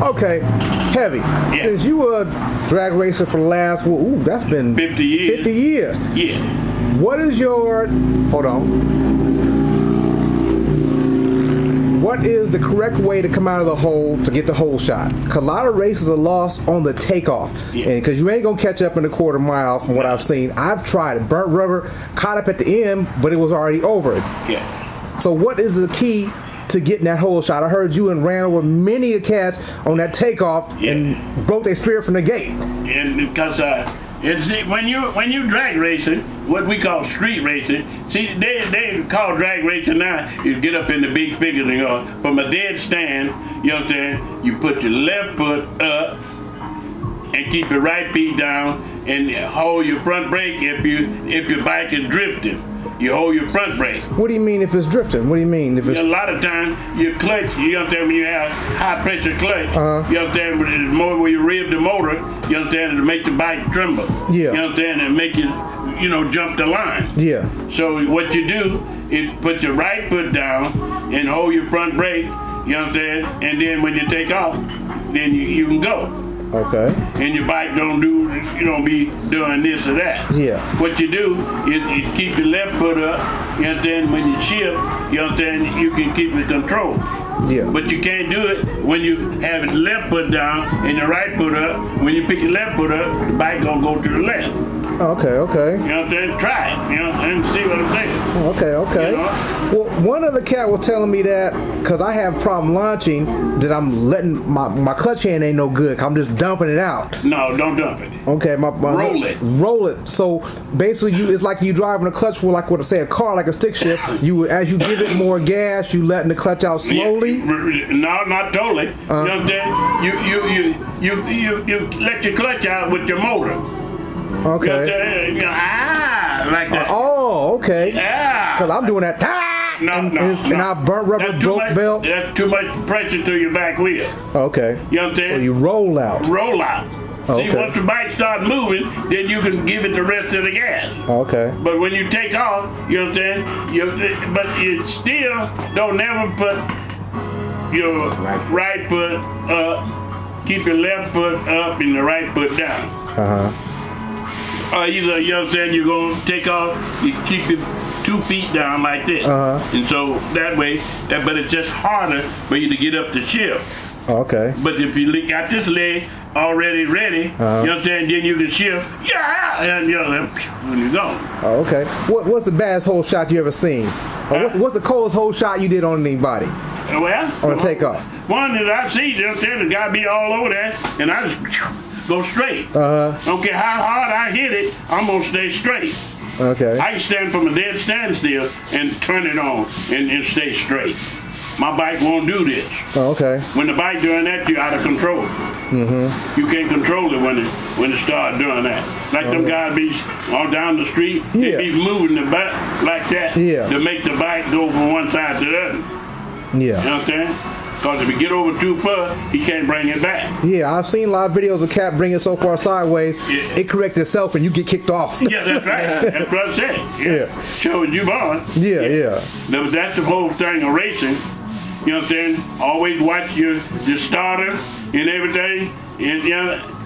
Okay, heavy. Yeah. Since you were a drag racer for the last, that's been 50 years. 50 years. Yeah. What is your, hold on. What is the correct way to come out of the hole to get the hole shot? Because a lot of races are lost on the takeoff. Yeah. And because you ain't going to catch up in a quarter mile from what I've seen. I've tried it. Burnt rubber, caught up at the end, but it was already over it. Yeah. So what is the key to getting that hole shot? I heard you and ran over many a cats on that takeoff and broke their spirit from the gate. And because when you drag racing, what we call street racing. See, they call drag racing now. You get up in the big figures and go from a dead stand. You know what I'm saying? You put your left foot up and keep your right feet down and hold your front brake if your bike is drifting. You hold your front brake. What do you mean if it's drifting? What do you mean if it's... A lot of times, your clutch, you understand, when you have high pressure clutch, you understand, it's more where you rev the motor, you understand, to make the bike tremble. Yeah. You understand, and make it, jump the line. Yeah. So what you do is put your right foot down and hold your front brake, you understand, and then when you take off, then you can go. Okay. And your bike don't be doing this or that. Yeah. What you do is you keep your left foot up, you understand, when you shift, you understand, you can keep the control. Yeah. But you can't do it when you have your left foot down and your right foot up. When you pick your left foot up, the bike gonna go to the left. Okay. You know what I'm saying? Try it, and see what I'm saying. Okay. Well, one other cat was telling me that because I have problem launching, that I'm letting my clutch hand ain't no good. I'm just dumping it out. No, don't dump it. Okay, roll it. Roll it. So basically, it's like you driving a clutch for a car, like a stick shift. As you give it more gas, you letting the clutch out slowly. No, not totally. You know what I'm saying? You let your clutch out with your motor. Okay. Like that. Okay. Yeah. Because I'm doing that. No. And I burnt rubber broke belt. That's too much pressure to your back wheel. Okay. You know what I'm saying? So you roll out. See, once the bike starts moving, then you can give it the rest of the gas. Okay. But when you take off, you know what I'm saying? But you still don't never put your right foot up, keep your left foot up and the right foot down. Either, you know what I'm saying, you're going to take off, you keep your 2 feet down like this. And so that way, but it's just harder for you to get up the shift. Okay. But if you got this leg already ready, you know what I'm saying, then you can shift, and when you go. Okay. What's the baddest hole shot you ever seen? What's the coldest hole shot you did on anybody? Well, on a takeoff? One that I've seen, you know what I'm saying, the guy be all over that, and I just go straight. Don't care how hard I hit it, I'm gonna stay straight. Okay. I can stand from a dead standstill and turn it on and stay straight. My bike won't do this. Okay. When the bike doing that, you're out of control. You can't control it when it start doing that. Like them guys be all down the street, they be moving the bike like that to make the bike go from one side to the other. Yeah. You know what I'm saying? Because if you get over too far, he can't bring it back. Yeah, I've seen a lot of videos of cat bring it so far sideways, it corrects itself and you get kicked off. Yeah, that's right. That's what I said. Yeah. Showing you on. Yeah. That's the whole thing of racing. You know what I'm saying? Always watch your starter and everything. And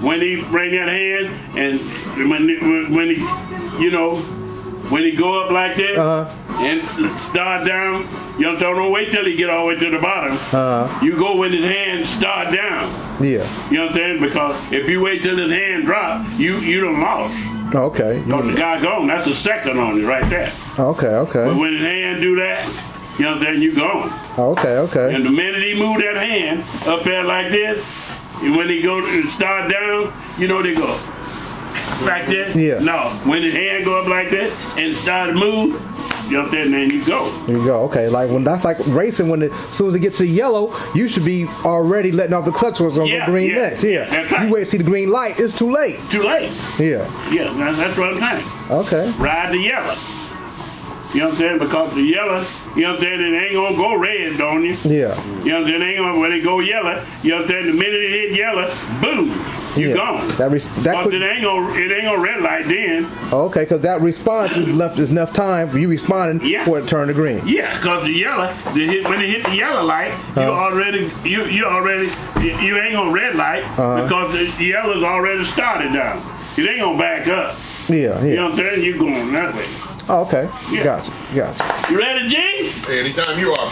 when he bring that hand and when he go up like that and start down, don't wait till he get all the way to the bottom. You go when his hand start down. Yeah. You know what I'm saying? Because if you wait till his hand drop, you done lost. Okay. Because the guy gone, that's a second on it right there. Okay. But when his hand do that, you know what I'm saying, you gone. Okay. And the minute he move that hand up there like this, and when he go to start down, they go like this. Yeah. No, when his hand go up like this and start to move, you know what I'm saying, then you go. You go. Okay. Like when that's like racing. As soon as it gets to yellow, you should be already letting off the clutch was on the green next. Yeah. That's right. You wait to see the green light. It's too late. Too late. Yeah. Yeah. That's what I'm saying. Okay. Ride the yellow. You know what I'm saying? Because the yellow, you know what I'm saying, it ain't gonna go red on you. Yeah. You know what I'm saying? It ain't gonna, when it go yellow, you know what I'm saying, the minute it hit yellow, boom, you gone. But it ain't gonna red light then. Okay, because that response is left is enough time for you responding for it to turn to green. Yeah, because the yellow, when it hit the yellow light, you ain't gonna red light because the yellow's already started down. It ain't gonna back up. Yeah. You know what I'm saying? You going that way. Oh, okay. Yeah. Gotcha. You ready, G? Anytime you are.